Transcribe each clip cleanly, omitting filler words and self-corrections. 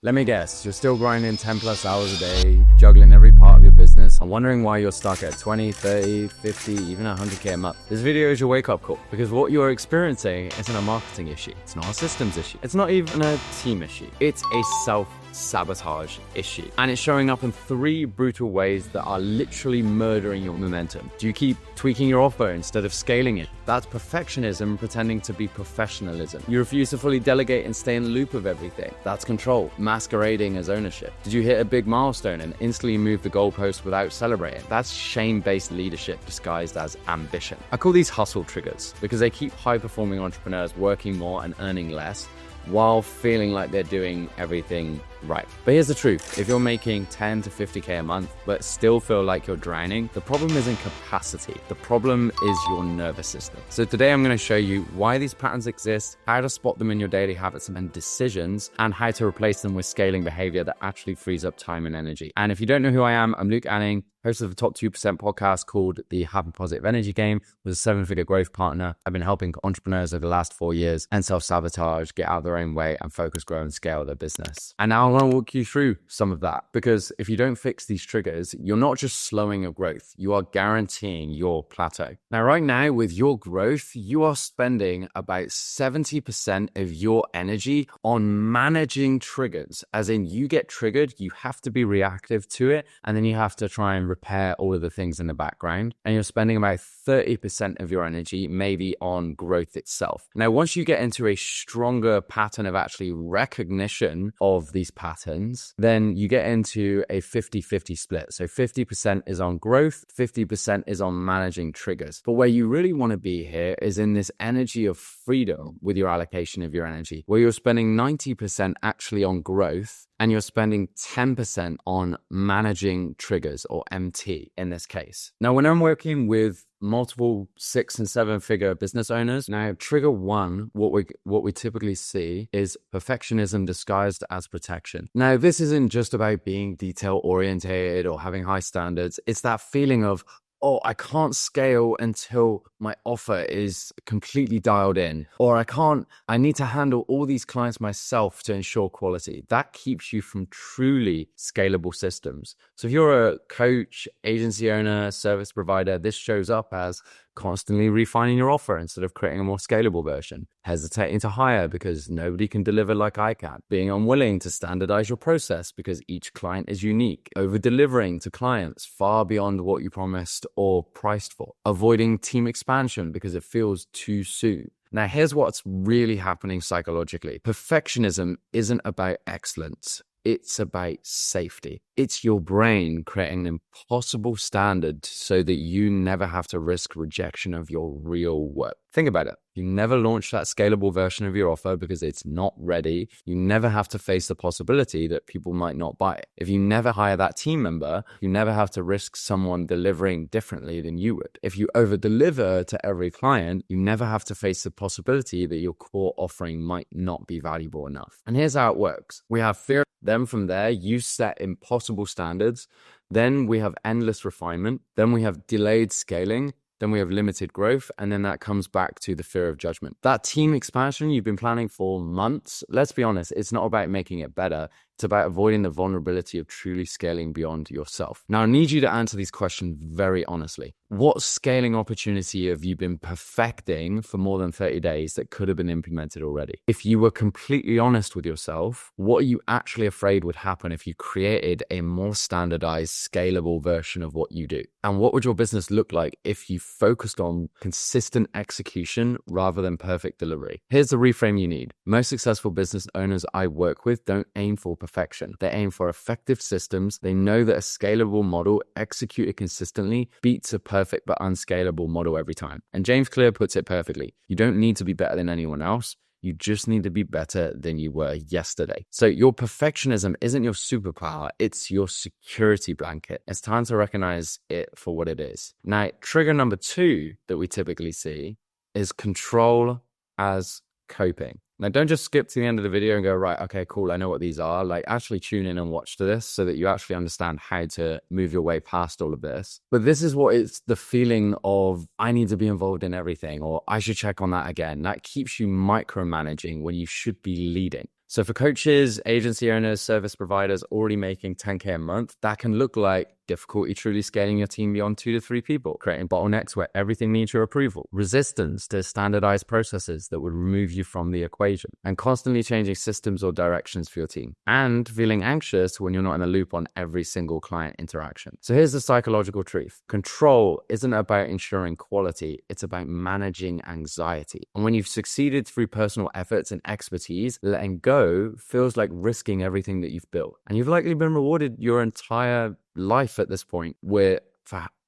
Let me guess, you're still grinding 10 plus hours a day, juggling every part of your business, and wondering why you're stuck at 20, 30, 50, even 100K a month. This video is your wake-up call, because what you're experiencing isn't a marketing issue. It's not a systems issue. It's not even a team issue. It's a self-sabotage issue. And it's showing up in 3 brutal ways that are literally murdering your momentum. Do you keep tweaking your offer instead of scaling it? That's perfectionism pretending to be professionalism. You refuse to fully delegate and stay in the loop of everything. That's control, masquerading as ownership. Did you hit a big milestone and instantly move the goalpost without celebrating? That's shame-based leadership disguised as ambition. I call these hustle triggers because they keep high-performing entrepreneurs working more and earning less while feeling like they're doing everything right. But here's the truth. If you're making 10 to 50K a month, but still feel like you're drowning, the problem isn't capacity. The problem is your nervous system. So today I'm going to show you why these patterns exist, how to spot them in your daily habits and decisions, and how to replace them with scaling behavior that actually frees up time and energy. And if you don't know who I am, I'm Luke Anning, host of the Top 2% podcast called the Happy Positive Energy Game, with a 7-figure growth partner. I've been helping entrepreneurs over the last 4 years and self-sabotage, get out of their own way, and focus, grow, and scale their business. And now I want to walk you through some of that, because if you don't fix these triggers, you're not just slowing your growth, you are guaranteeing your plateau. Now, right now with your growth, you are spending about 70% of your energy on managing triggers, as in you get triggered, you have to be reactive to it, and then you have to try and repair all of the things in the background. And you're spending about 30% of your energy maybe on growth itself. Now, once you get into a stronger pattern of actually recognition of these patterns, then you get into a 50-50 split. So 50% is on growth, 50% is on managing triggers. But where you really want to be here is in this energy of freedom with your allocation of your energy, where you're spending 90% actually on growth and you're spending 10% on managing triggers, or MT in this case. Now, when I'm working with multiple 6- and 7-figure business owners, now trigger 1, what we typically see is perfectionism disguised as protection. Now, this isn't just about being detail oriented or having high standards. It's that feeling of, oh, I can't scale until my offer is completely dialed in, or I need to handle all these clients myself to ensure quality. That keeps you from truly scalable systems. So if you're a coach, agency owner, service provider, this shows up as constantly refining your offer instead of creating a more scalable version, hesitating to hire because nobody can deliver like I can, being unwilling to standardize your process because each client is unique, over-delivering to clients far beyond what you promised or priced for, avoiding team expansion because it feels too soon. Now, here's what's really happening psychologically. Perfectionism isn't about excellence. It's about safety. It's your brain creating an impossible standard so that you never have to risk rejection of your real work. Think about it. You never launch that scalable version of your offer because it's not ready. You never have to face the possibility that people might not buy it. If you never hire that team member, you never have to risk someone delivering differently than you would. If you over-deliver to every client, you never have to face the possibility that your core offering might not be valuable enough. And here's how it works. We have fear. Then from there, you set impossible standards. Then we have endless refinement. Then we have delayed scaling. Then we have limited growth, and then that comes back to the fear of judgment. That team expansion you've been planning for months, let's be honest, it's not about making it better. It's about avoiding the vulnerability of truly scaling beyond yourself. Now, I need you to answer these questions very honestly. What scaling opportunity have you been perfecting for more than 30 days that could have been implemented already? If you were completely honest with yourself, what are you actually afraid would happen if you created a more standardized, scalable version of what you do? And what would your business look like if you focused on consistent execution rather than perfect delivery? Here's the reframe you need. Most successful business owners I work with don't aim for perfection. They aim for effective systems. They know that a scalable model executed consistently beats a perfect but unscalable model every time. And James Clear puts it perfectly. You don't need to be better than anyone else. You just need to be better than you were yesterday. So your perfectionism isn't your superpower. It's your security blanket. It's time to recognize it for what it is. Now, trigger number 2 that we typically see is control as coping. Now, don't just skip to the end of the video and go, right, okay, cool, I know what these are. Like, actually tune in and watch to this so that you actually understand how to move your way past all of this. But this is what it's the feeling of, I need to be involved in everything, or I should check on that again. That keeps you micromanaging when you should be leading. So for coaches, agency owners, service providers already making 10K a month, that can look like difficulty truly scaling your team beyond 2 to 3 people, creating bottlenecks where everything needs your approval, resistance to standardized processes that would remove you from the equation, and constantly changing systems or directions for your team, and feeling anxious when you're not in a loop on every single client interaction. So here's the psychological truth. Control isn't about ensuring quality, it's about managing anxiety. And when you've succeeded through personal efforts and expertise, letting go feels like risking everything that you've built. And you've likely been rewarded your entire life at this point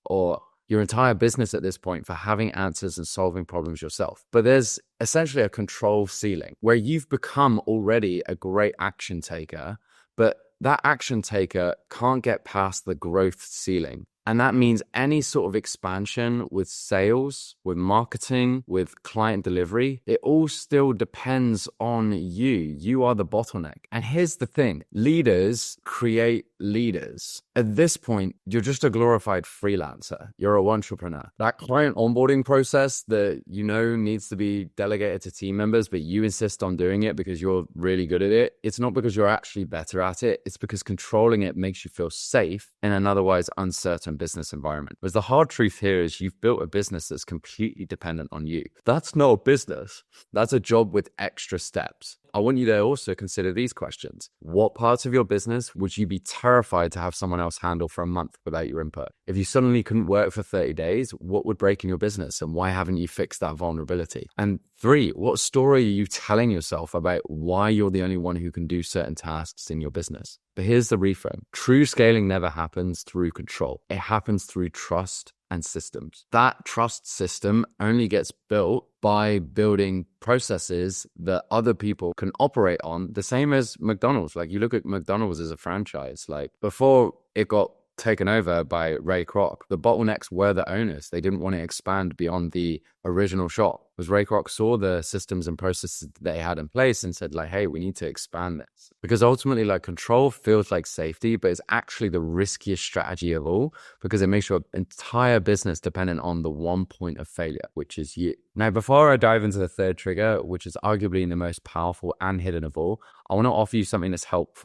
or your entire business at this point for having answers and solving problems yourself. But there's essentially a control ceiling where you've become already a great action taker, but that action taker can't get past the growth ceiling. And that means any sort of expansion with sales, with marketing, with client delivery, it all still depends on you. You are the bottleneck. And here's the thing, leaders create leaders. At this point, you're just a glorified freelancer. You're a entrepreneur. That client onboarding process that you know needs to be delegated to team members, but you insist on doing it because you're really good at it. It's not because you're actually better at it. It's because controlling it makes you feel safe in an otherwise uncertain business environment. Whereas the hard truth here is you've built a business that's completely dependent on you. That's not a business. That's a job with extra steps. I want you to also consider these questions. What parts of your business would you be terrified to have someone else handle for a month without your input? If you suddenly couldn't work for 30 days, what would break in your business and why haven't you fixed that vulnerability? And 3, what story are you telling yourself about why you're the only one who can do certain tasks in your business? But here's the reframe. True scaling never happens through control. It happens through trust and systems. That trust system only gets built by building processes that other people can operate on, the same as McDonald's. Like you look at McDonald's as a franchise, like before it got taken over by Ray Kroc, the bottlenecks were the owners. They didn't want to expand beyond the original shop. Was Ray Kroc saw the systems and processes that they had in place and said like, hey, we need to expand this. Because ultimately like control feels like safety, but it's actually the riskiest strategy of all because it makes your entire business dependent on the one point of failure, which is you. Now, before I dive into the third trigger, which is arguably the most powerful and hidden of all, I want to offer you something that's helped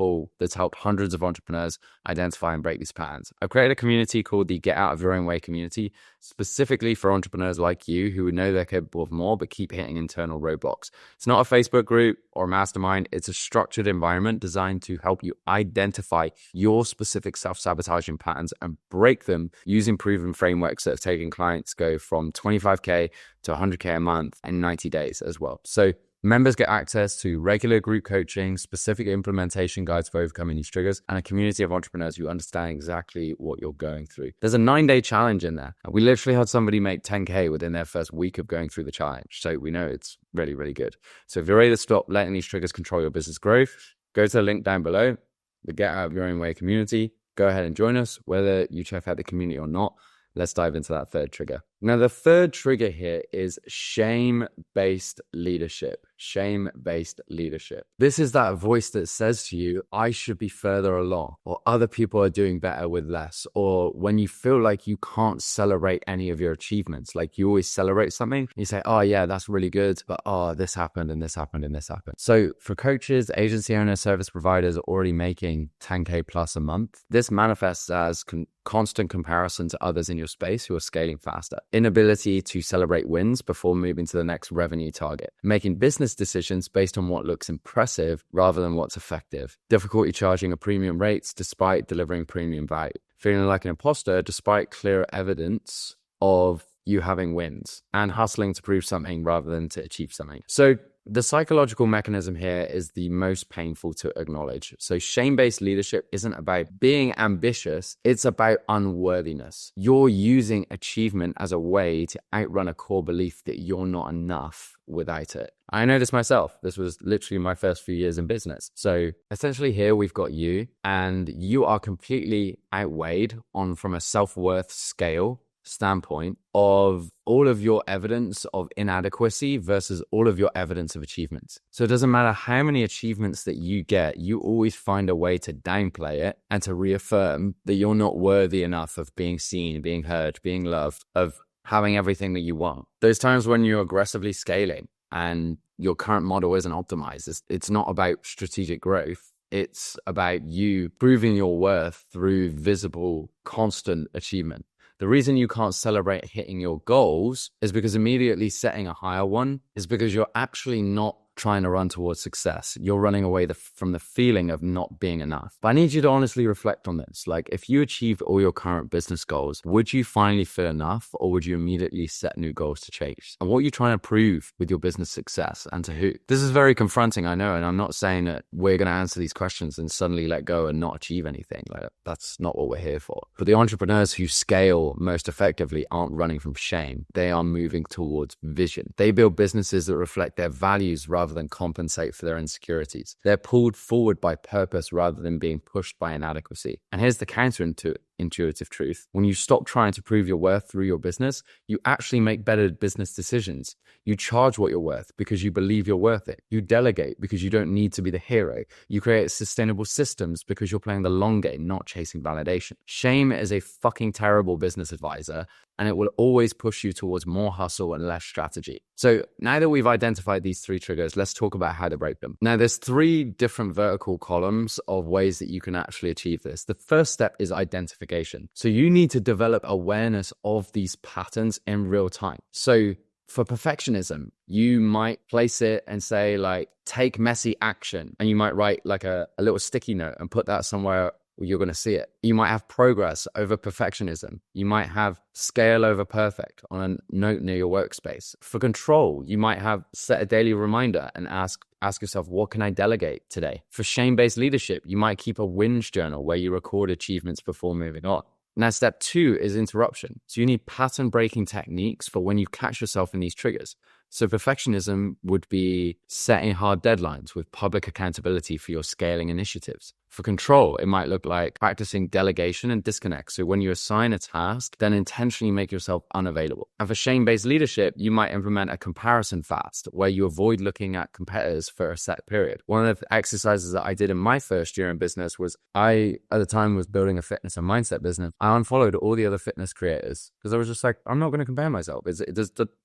hundreds of entrepreneurs identify and break these patterns. I've created a community called the Get Out of Your Own Way community, specifically for entrepreneurs like you who know they're capable of more, but keep hitting internal roadblocks. It's not a Facebook group or a mastermind. It's a structured environment designed to help you identify your specific self-sabotaging patterns and break them using proven frameworks that have taken clients go from 25K to 100K a month in 90 days as well. So members get access to regular group coaching, specific implementation guides for overcoming these triggers, and a community of entrepreneurs who understand exactly what you're going through. There's a 9-day challenge in there. We literally had somebody make 10K within their first week of going through the challenge. So we know it's really, really good. So if you're ready to stop letting these triggers control your business growth, go to the link down below, the Get Out of Your Own Way community. Go ahead and join us, whether you check out the community or not. Let's dive into that third trigger. Now, the third trigger here is shame-based leadership. Shame-based leadership. This is that voice that says to you, I should be further along, or other people are doing better with less, or when you feel like you can't celebrate any of your achievements, like you always celebrate something, you say, oh yeah, that's really good, but oh, this happened and this happened and this happened. So for coaches, agency owners, service providers already making 10K plus a month, this manifests as constant comparison to others in your space who are scaling faster. Inability to celebrate wins before moving to the next revenue target. Making business decisions based on what looks impressive rather than what's effective. Difficulty charging a premium rates despite delivering premium value. Feeling like an imposter despite clear evidence of you having wins. And hustling to prove something rather than to achieve something. So the psychological mechanism here is the most painful to acknowledge. So shame-based leadership isn't about being ambitious, it's about unworthiness. You're using achievement as a way to outrun a core belief that you're not enough without it. I know this myself. This was literally my first few years in business. So essentially here we've got you, and you are completely outweighed from a self-worth scale standpoint of all of your evidence of inadequacy versus all of your evidence of achievements. So it doesn't matter how many achievements that you get, you always find a way to downplay it and to reaffirm that you're not worthy enough of being seen, being heard, being loved, of having everything that you want. Those times when you're aggressively scaling, and your current model isn't optimized. It's not about strategic growth. It's about you proving your worth through visible, constant achievement. The reason you can't celebrate hitting your goals is because immediately setting a higher one is because you're actually not trying to run towards success. You're running away from the feeling of not being enough. But I need you to honestly reflect on this. Like, if you achieved all your current business goals, would you finally feel enough, or would you immediately set new goals to change? And what are you trying to prove with your business success, and to who? This is very confronting, I know, and I'm not saying that we're going to answer these questions and suddenly let go and not achieve anything. Like, that's not what we're here for. But the entrepreneurs who scale most effectively aren't running from shame. They are moving towards vision. They build businesses that reflect their values rather than compensate for their insecurities. They're pulled forward by purpose rather than being pushed by inadequacy. And here's the counterintuitive truth. When you stop trying to prove your worth through your business, you actually make better business decisions. You charge what you're worth because you believe you're worth it. You delegate because you don't need to be the hero. You create sustainable systems because you're playing the long game, not chasing validation. Shame is a fucking terrible business advisor, and it will always push you towards more hustle and less strategy. So now that we've identified these three triggers, let's talk about how to break them. Now, there's three different vertical columns of ways that you can actually achieve this. The first step is identification. So you need to develop awareness of these patterns in real time. So for perfectionism, you might place it and say, like, take messy action. And you might write like a little sticky note and put that somewhere you're going to see it. You might have progress over perfectionism. You might have scale over perfect on a note near your workspace. For control, you might have set a daily reminder and ask yourself, what can I delegate today? For shame-based leadership, you might keep a wins journal where you record achievements before moving on. Now, step 2 is interruption. So you need pattern-breaking techniques for when you catch yourself in these triggers. So perfectionism would be setting hard deadlines with public accountability for your scaling initiatives. For control, it might look like practicing delegation and disconnect. So when you assign a task, then intentionally make yourself unavailable. And for shame-based leadership, you might implement a comparison fast where you avoid looking at competitors for a set period. One of the exercises that I did in my first year in business was I, at the time, was building a fitness and mindset business. I unfollowed all the other fitness creators because I was just like, I'm not going to compare myself. It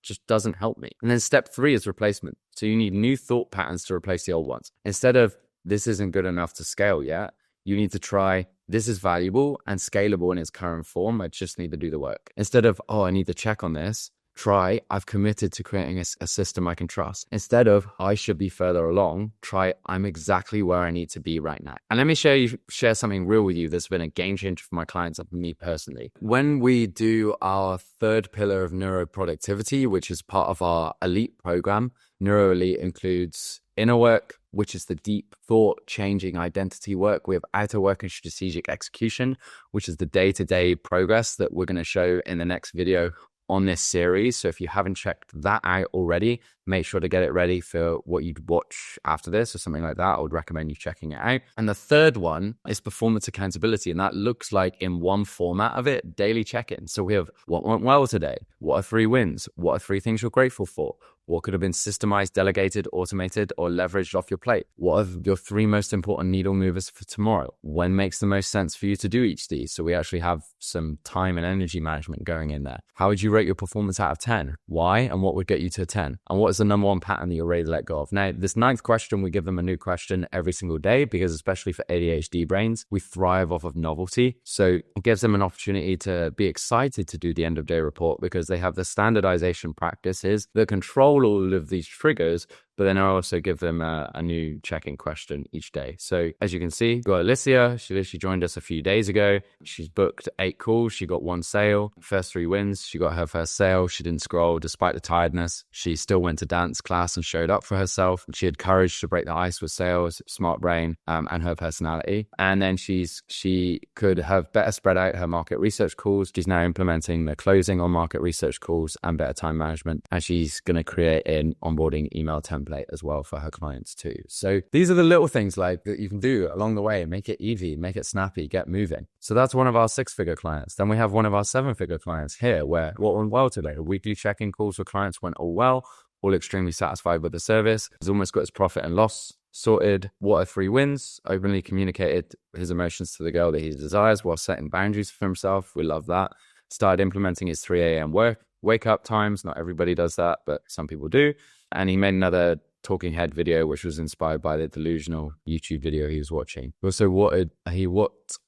just doesn't help me. And then step 3 is replacement. So you need new thought patterns to replace the old ones. Instead of this isn't good enough to scale yet, you need to try this is valuable and scalable in its current form. I just need to do the work. Instead of, I need to check on this, try I've committed to creating a system I can trust. Instead of I should be further along, try I'm exactly where I need to be right now. And let me share something real with you that's been a game changer for my clients and for me personally. When we do our third pillar of NeuroProductivity, which is part of our Elite program, Neuro Elite includes inner work, which is the deep thought-changing identity work. We have outer work and strategic execution, which is the day-to-day progress that we're going to show in the next video on this series. So if you haven't checked that out already, make sure to get it ready for what you'd watch after this or something like that. I would recommend you checking it out. And the third one is performance accountability. And that looks like, in one format of it, daily check-in. So we have what went well today? What are 3 wins? What are 3 things you're grateful for? What could have been systemized, delegated, automated, or leveraged off your plate? What are your 3 most important needle movers for tomorrow? When makes the most sense for you to do each of these? So we actually have some time and energy management going in there. How would you rate your performance out of 10? Why? And what would get you to a 10? And what is the number 1 pattern that you're ready to let go of? Now, this 9th question, we give them a new question every single day because, especially for ADHD brains, we thrive off of novelty. So it gives them an opportunity to be excited to do the end of day report because they have the standardization practices that control all of these triggers, but then I also give them a new check-in question each day. So as you can see, we've got Alicia. She literally joined us a few days ago. She's booked 8 calls. She got 1 sale. First 3 wins. She got her first sale. She didn't scroll despite the tiredness. She still went to dance class and showed up for herself. She had courage to break the ice with sales, smart brain, and her personality. And then she could have better spread out her market research calls. She's now implementing the closing on market research calls and better time management. And she's going to create an onboarding email template as well for her clients too. So these are the little things like that you can do along the way. Make it easy, make it snappy, get moving. So that's one of our 6-figure clients. Then we have one of our 7-figure clients here where what went well today? Weekly check-in calls with clients went all well, all extremely satisfied with the service. He's almost got his profit and loss sorted. What are 3 wins? Openly communicated his emotions to the girl that he desires while setting boundaries for himself. We love that. Started implementing his 3 a.m. wake up times. Not everybody does that, but some people do. And he made another talking head video, which was inspired by the delusional YouTube video he was watching. Also, what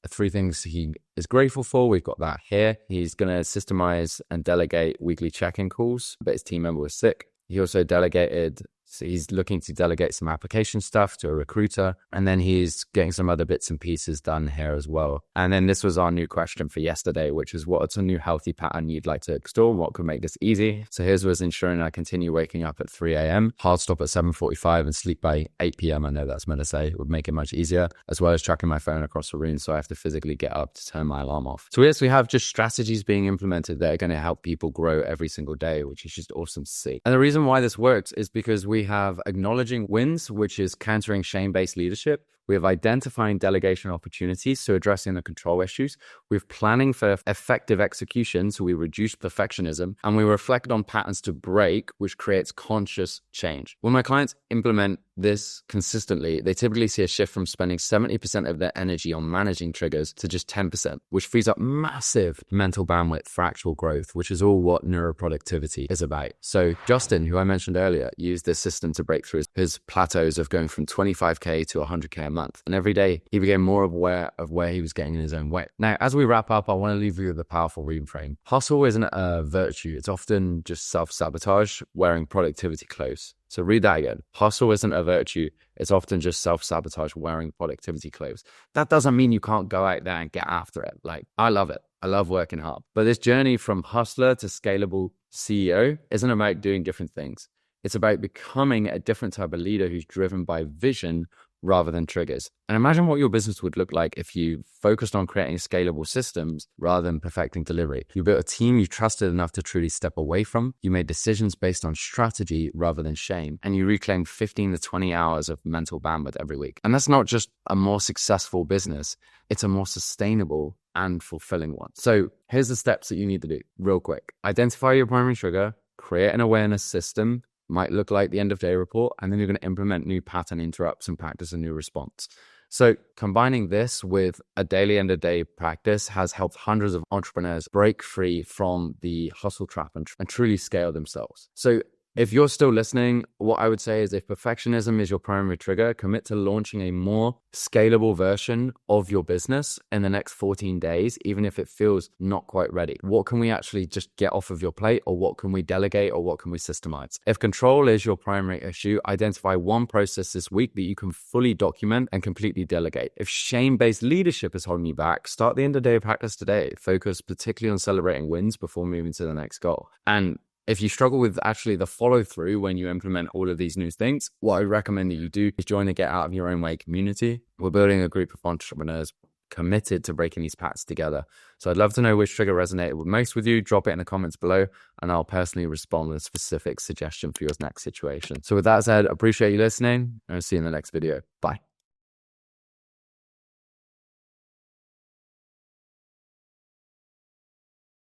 3 things he is grateful for. We've got that here. He's going to systemize and delegate weekly check-in calls, but his team member was sick. He also so he's looking to delegate some application stuff to a recruiter, and then he's getting some other bits and pieces done here as well. And then this was our new question for yesterday, which is what's a new healthy pattern you'd like to extol? What could make this easy? So his was ensuring I continue waking up at 3 a.m., hard stop at 7:45 and sleep by 8 p.m. I know that's meant to say it would make it much easier, as well as tracking my phone across the room so I have to physically get up to turn my alarm off. So yes, we have just strategies being implemented that are going to help people grow every single day, which is just awesome to see. And the reason why this works is because we have acknowledging wins, which is countering shame-based leadership. We have identifying delegation opportunities, so addressing the control issues. We have planning for effective execution, so we reduce perfectionism. And we reflect on patterns to break, which creates conscious change. When my clients implement this consistently, they typically see a shift from spending 70% of their energy on managing triggers to just 10%, which frees up massive mental bandwidth for actual growth, which is all what neuroproductivity is about. So Justin, who I mentioned earlier, used this system to break through his plateaus of going from 25K to 100K a month. And every day he became more aware of where he was getting in his own way. Now, as we wrap up, I want to leave you with a powerful reframe. Hustle isn't a virtue. It's often just self-sabotage wearing productivity clothes. So read that again. Hustle isn't a virtue. It's often just self-sabotage wearing productivity clothes. That doesn't mean you can't go out there and get after it. Like, I love it. I love working hard. But this journey from hustler to scalable CEO isn't about doing different things. It's about becoming a different type of leader who's driven by vision rather than triggers. And imagine what your business would look like if you focused on creating scalable systems rather than perfecting delivery. You built a team you trusted enough to truly step away from. You made decisions based on strategy rather than shame. And you reclaimed 15 to 20 hours of mental bandwidth every week. And that's not just a more successful business. It's a more sustainable and fulfilling one. So here's the steps that you need to do real quick. Identify your primary trigger, create an awareness system, might look like the end of day report, and then you're going to implement new pattern interrupts and practice a new response. So combining this with a daily end of day practice has helped hundreds of entrepreneurs break free from the hustle trap and truly scale themselves. So if you're still listening, what I would say is if perfectionism is your primary trigger, commit to launching a more scalable version of your business in the next 14 days, even if it feels not quite ready. What can we actually just get off of your plate, or what can we delegate, or what can we systemize? If control is your primary issue, identify one process this week that you can fully document and completely delegate. If shame-based leadership is holding you back, start the end of day practice today. Focus particularly on celebrating wins before moving to the next goal. And if you struggle with actually the follow through when you implement all of these new things, what I recommend that you do is join the Get Out of Your Own Way community. We're building a group of entrepreneurs committed to breaking these patterns together. So I'd love to know which trigger resonated most with you. Drop it in the comments below and I'll personally respond with a specific suggestion for your next situation. So with that said, appreciate you listening and I'll see you in the next video. Bye.